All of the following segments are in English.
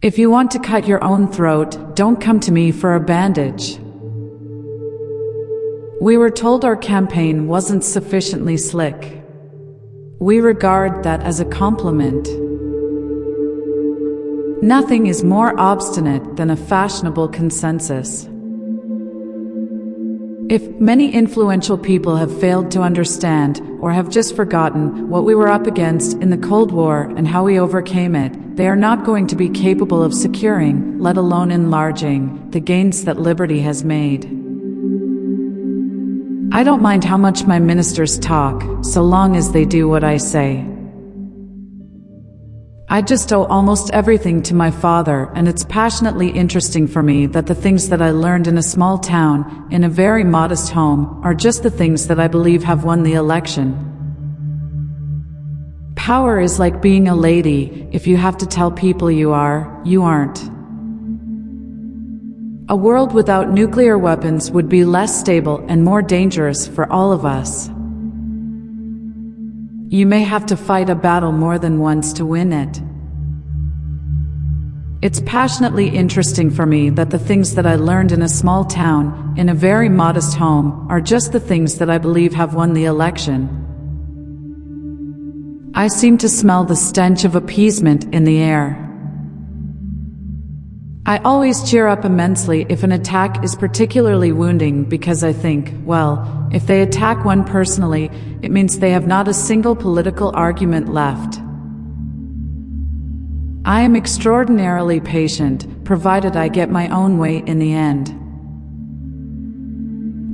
If you want to cut your own throat, don't come to me for a bandage. We were told our campaign wasn't sufficiently slick. We regard that as a compliment. Nothing is more obstinate than a fashionable consensus. If many influential people have failed to understand or have just forgotten what we were up against in the Cold War and how we overcame it, they are not going to be capable of securing, let alone enlarging, the gains that liberty has made. I don't mind how much my ministers talk, so long as they do what I say. I just owe almost everything to my father, and it's passionately interesting for me that the things that I learned in a small town, in a very modest home, are just the things that I believe have won the election. Power is like being a lady. If you have to tell people you are, you aren't. A world without nuclear weapons would be less stable and more dangerous for all of us. You may have to fight a battle more than once to win it. It's passionately interesting for me that the things that I learned in a small town, in a very modest home, are just the things that I believe have won the election. I seem to smell the stench of appeasement in the air. I always cheer up immensely if an attack is particularly wounding because I think, well, if they attack one personally, it means they have not a single political argument left. I am extraordinarily patient, provided I get my own way in the end.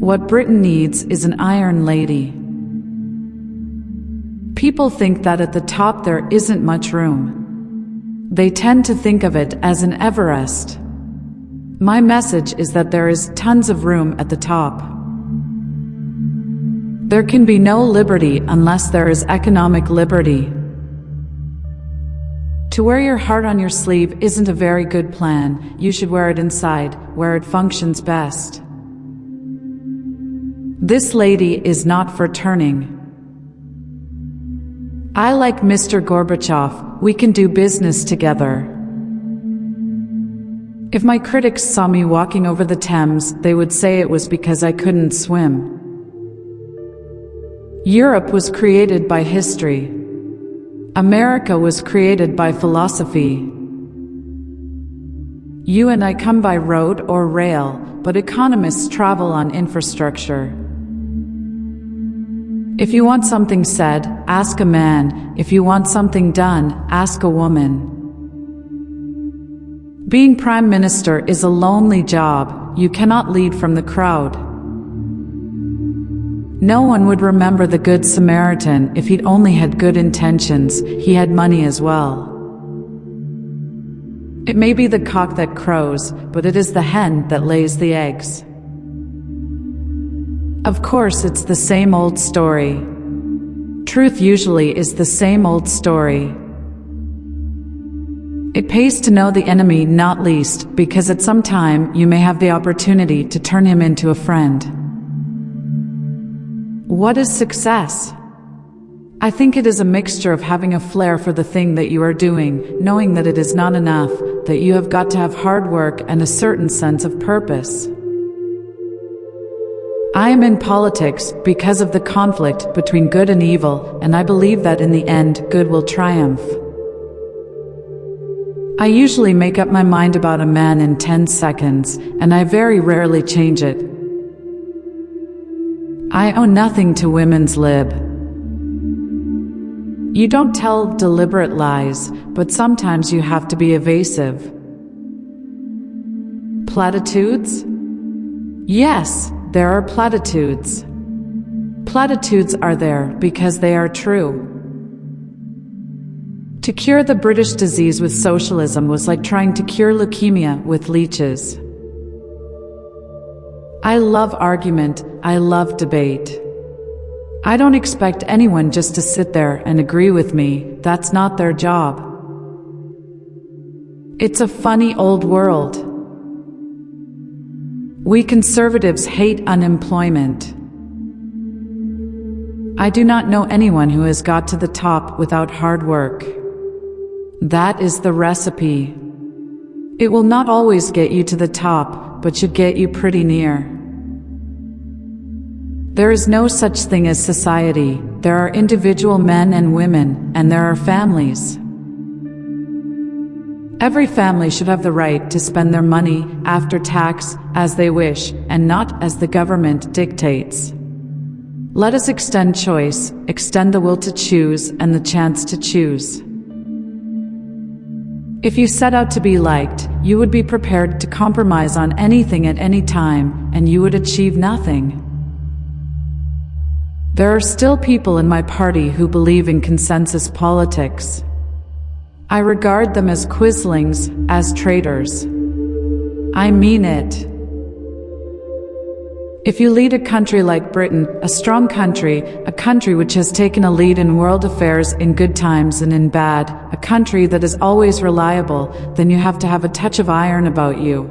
What Britain needs is an iron lady. People think that at the top there isn't much room. They tend to think of it as an Everest. My message is that there is tons of room at the top. There can be no liberty unless there is economic liberty. To wear your heart on your sleeve isn't a very good plan. You should wear it inside, where it functions best. This lady is not for turning. I like Mr. Gorbachev. We can do business together. If my critics saw me walking over the Thames, they would say it was because I couldn't swim. Europe was created by history. America was created by philosophy. You and I come by road or rail, but economists travel on infrastructure. If you want something said, ask a man. If you want something done, ask a woman. Being Prime Minister is a lonely job. You cannot lead from the crowd. No one would remember the Good Samaritan if he'd only had good intentions. He had money as well. It may be the cock that crows, but it is the hen that lays the eggs. Of course, it's the same old story. Truth usually is the same old story. It pays to know the enemy, not least, because at some time you may have the opportunity to turn him into a friend. What is success? I think it is a mixture of having a flair for the thing that you are doing, knowing that it is not enough, that you have got to have hard work and a certain sense of purpose. I am in politics because of the conflict between good and evil, and I believe that in the end, good will triumph. I usually make up my mind about a man in 10 seconds, and I very rarely change it. I owe nothing to women's lib. You don't tell deliberate lies, but sometimes you have to be evasive. Platitudes? Yes, there are platitudes. Platitudes are there because they are true. To cure the British disease with socialism was like trying to cure leukemia with leeches. I love argument, I love debate. I don't expect anyone just to sit there and agree with me. That's not their job. It's a funny old world. We conservatives hate unemployment. I do not know anyone who has got to the top without hard work. That is the recipe. It will not always get you to the top, but should get you pretty near. There is no such thing as society. There are individual men and women, and there are families. Every family should have the right to spend their money after tax as they wish, and not as the government dictates. Let us extend choice, extend the will to choose and the chance to choose. If you set out to be liked, you would be prepared to compromise on anything at any time, and you would achieve nothing. There are still people in my party who believe in consensus politics. I regard them as quislings, as traitors. I mean it. If you lead a country like Britain, a strong country, a country which has taken a lead in world affairs in good times and in bad, a country that is always reliable, then you have to have a touch of iron about you.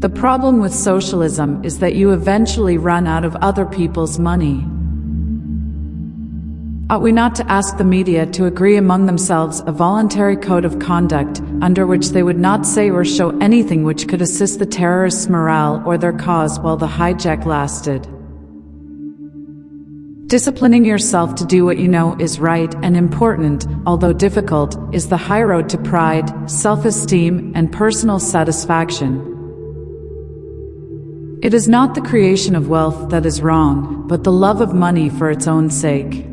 The problem with socialism is that you eventually run out of other people's money. Ought we not to ask the media to agree among themselves a voluntary code of conduct under which they would not say or show anything which could assist the terrorists' morale or their cause while the hijack lasted? Disciplining yourself to do what you know is right and important, although difficult, is the high road to pride, self-esteem, and personal satisfaction. It is not the creation of wealth that is wrong, but the love of money for its own sake.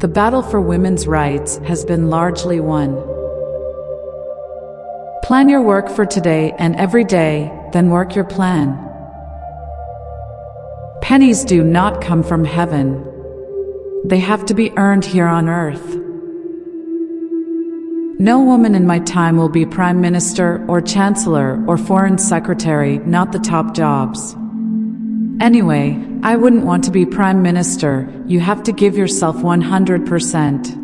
The battle for women's rights has been largely won. Plan your work for today and every day, then work your plan. Pennies do not come from heaven. They have to be earned here on earth. No woman in my time will be Prime Minister or Chancellor or Foreign Secretary, not the top jobs. Anyway, I wouldn't want to be Prime Minister. You have to give yourself 100%.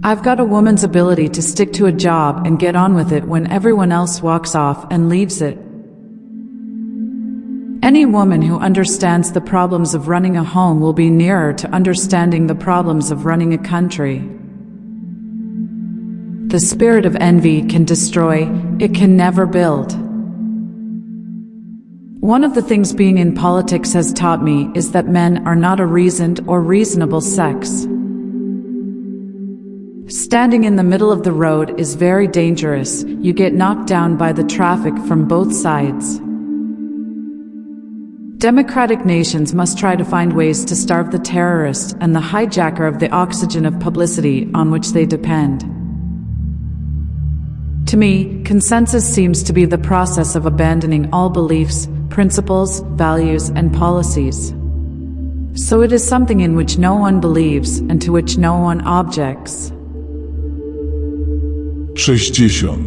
I've got a woman's ability to stick to a job and get on with it when everyone else walks off and leaves it. Any woman who understands the problems of running a home will be nearer to understanding the problems of running a country. The spirit of envy can destroy, it can never build. One of the things being in politics has taught me is that men are not a reasoned or reasonable sex. Standing in the middle of the road is very dangerous. You get knocked down by the traffic from both sides. Democratic nations must try to find ways to starve the terrorist and the hijacker of the oxygen of publicity on which they depend. To me, consensus seems to be the process of abandoning all beliefs, principles, values, and policies. So it is something in which no one believes and to which no one objects. 60.